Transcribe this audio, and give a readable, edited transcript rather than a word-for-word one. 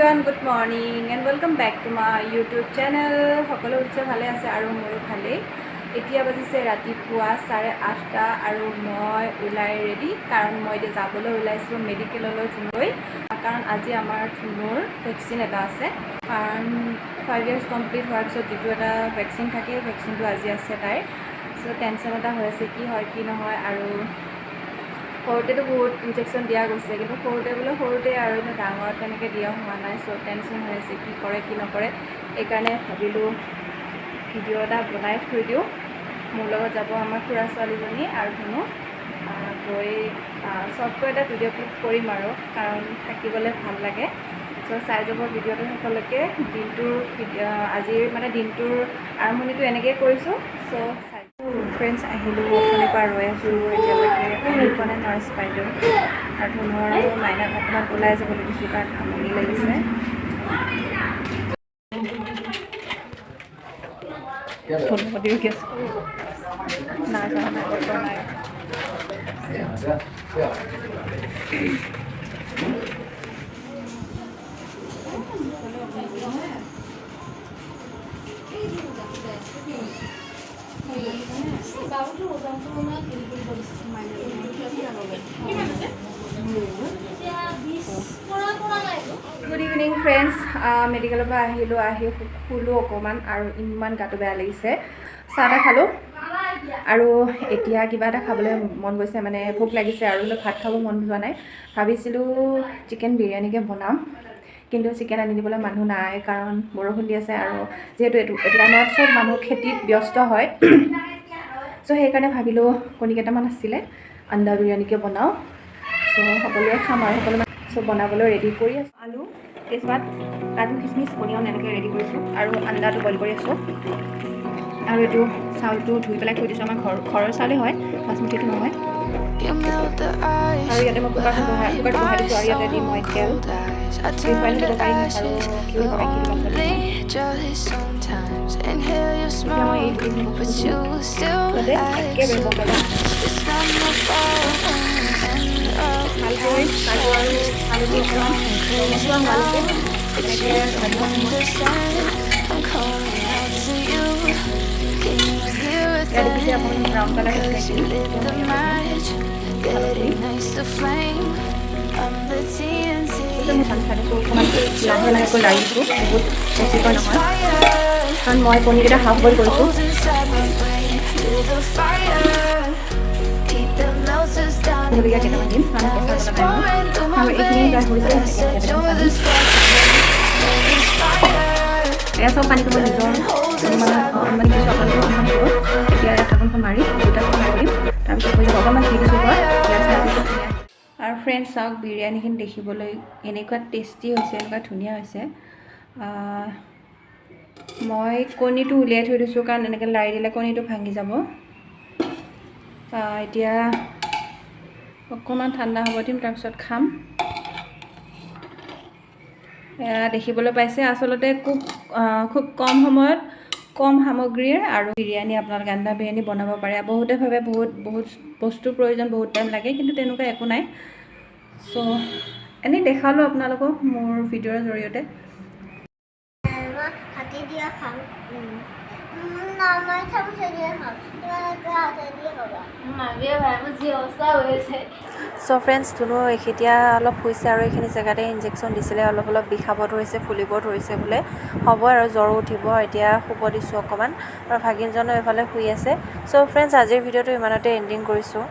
everyone, good morning and welcome back to my YouTube channel. সকলো উৎসৱ ভালে আছে আৰু মোৰো ভালে। এতিয়া বাজিছে ৰাতিপুৱা 8:30 আৰু মই ওলাই ৰেডি কাৰণ মই এতিয়া যাবলৈ ওলাইছো মেডিকেললৈ থুনৈ কাৰণ আজি আমাৰ থুনুৰ ভেকচিন এটা আছে কাৰণ 5 years কমপ্লিট হোৱাৰ পিছত যেটো এটা ভেকচিন থাকে ভেকচিনটো আজি আছে তাই সো টেনচন এটা হৈ আছে কি হয় কি নহয় আৰু সৰুতেতো বহুত ইনজেকশ্যন দিয়া গৈছে কিন্তু সৰুতে আৰু এটা ডাঙৰ তেনেকৈ দিয়া হোৱা নাই সো টেনশ্যন হৈ আছে কি কৰে কি নকৰে এইকাৰণে ভাবিলোঁ ভিডিঅ' এটা বনাই থৈ দিওঁ মোৰ লগত যাব আমাৰ খুৰা ছোৱালীজনী আৰু ধুনু গৈ চবকৈ এটা ভিডিঅ' ক্লিপ কৰিম আৰু কাৰণ থাকিবলৈ ভাল লাগে সো চাই যাব ভিডিঅ'টো সকলোকে দিনটোৰ আজিৰ মানে দিনটোৰ আৰম্ভণিটো এনেকৈ কৰিছোঁ সো ফ্ৰেণ্ডছ আহিলোঁ অথনিৰ পৰা ৰৈ আছোঁ এতিয়ালৈকে আহি পোৱা নাই নাৰ্ছ বাইদেউ আৰু ধুনুৰ আৰু মাইনাক অকণমান ওলাই যাবলৈ দিছোঁ কাৰণ আমনি লাগিছে গুড ইভিনিং ফ্ৰেণ্ডছ মেডিকেলৰ পৰা আহিলোঁ আহি শুলোঁ অকণমান আৰু ইমান গাটো বেয়া লাগিছে চাহ এটা খালোঁ আৰু এতিয়া কিবা এটা খাবলৈ মন গৈছে মানে ভোক লাগিছে আৰু ভাত খাব মন যোৱা নাই ভাবিছিলোঁ চিকেন বিৰিয়ানীকে বনাম কিন্তু চিকেন আনি দিবলৈ মানুহ নাই কাৰণ বৰষুণ দি আছে আৰু যিহেতু এইটো টাইমত চব মানুহ খেতিত ব্যস্ত হয় চ' সেইকাৰণে ভাবিলোঁ কণী কেইটামান আছিলে আন্দা বিৰিয়ানীকে বনাওঁ চ' সকলোৱে খাম আৰু সকলো চব বনাবলৈ ৰেডি কৰি আছোঁ আলু তেজপাত কাজু কিচমিচ অনিয়ন এনেকৈ ৰেডি কৰিছোঁ আৰু আন্দাটো বইল কৰি আছোঁ আৰু এইটো চাউলটো ধুই পেলাই থৈ দিছোঁ আমাৰ ঘৰৰ চাউলেই হয় বাচমতিটো নহয় আৰু ইয়াতে মই কুকাৰটো বহাই দিছোঁ আৰু ইয়াতে দিম মই তেল ৰিফাইন দিব পাৰিম আৰু ঘিউ দিব পাৰিম মই এই যাতে একেবাৰে বনাব ভালকৈ কাজু আৰু আলুটো অকণমান মচলা হোৱালৈকে এনেকৈ দেখিছে অকণমান ব্ৰাউন কালাৰ হৈছে মই ধান খাইছোঁ অকণমান লাহে লাহেকৈ লাৰিছোঁ বহুত বেছিকৈ নহয় কাৰণ মই কণীকেইটা হাফ বইল কৰিছোঁ জলকীয়া কেইটামান দিম কাৰণ কেঁচা জ্বলা আৰু এইখিনি ড্ৰাই কৰিছে এয়া চব পানীটো মই নিজৰ মানে কিছু অকণমান দিব এতিয়া ঢাকনখন মাৰি দুটা ফ্ৰাই কৰিম তাৰপিছত হৈ যাব অকণমান দি দিছোঁ আৰু ফ্ৰেণ্ডছ চাওক বিৰিয়ানীখিনি দেখিবলৈ এনেকুৱা টেষ্টি হৈছে এনেকুৱা ধুনীয়া হৈছে মই কণীটো উলিয়াই থৈ দিছোঁ কাৰণ এনেকৈ লাৰি দিলে কণীটো ভাঙি যাব এতিয়া অকণমান ঠাণ্ডা হ'ব দিম তাৰপিছত খাম দেখিবলৈ পাইছে আচলতে খুব কম সময়ত কম সামগ্ৰীৰ আৰু বিৰিয়ানী আপোনালোকে আন্দা বিৰিয়ানী বনাব পাৰে বহুতে ভাবে বহুত বস্তুৰ প্ৰয়োজন বহুত টাইম লাগে কিন্তু তেনেকুৱা একো নাই চ' এনেই দেখালোঁ আপোনালোকক মোৰ ভিডিঅ'ৰ জৰিয়তে চ' ফ্ৰেণ্ডছ ধুনু এতিয়া অলপ হৈছে আৰু এইখিনি জেগাতে ইনজেকশ্যন দিছিলে অলপ বিষাব ধৰিছে ফুলিব ধৰিছে বোলে হ'ব আৰু জ্বৰ উঠিব এতিয়া শুব দিছোঁ অকণমান আৰু ভাগিনজনো এইফালে শুই আছে চ' ফ্ৰেণ্ডছ আজিৰ ভিডিঅ'টো ইমানতে এণ্ডিং কৰিছোঁ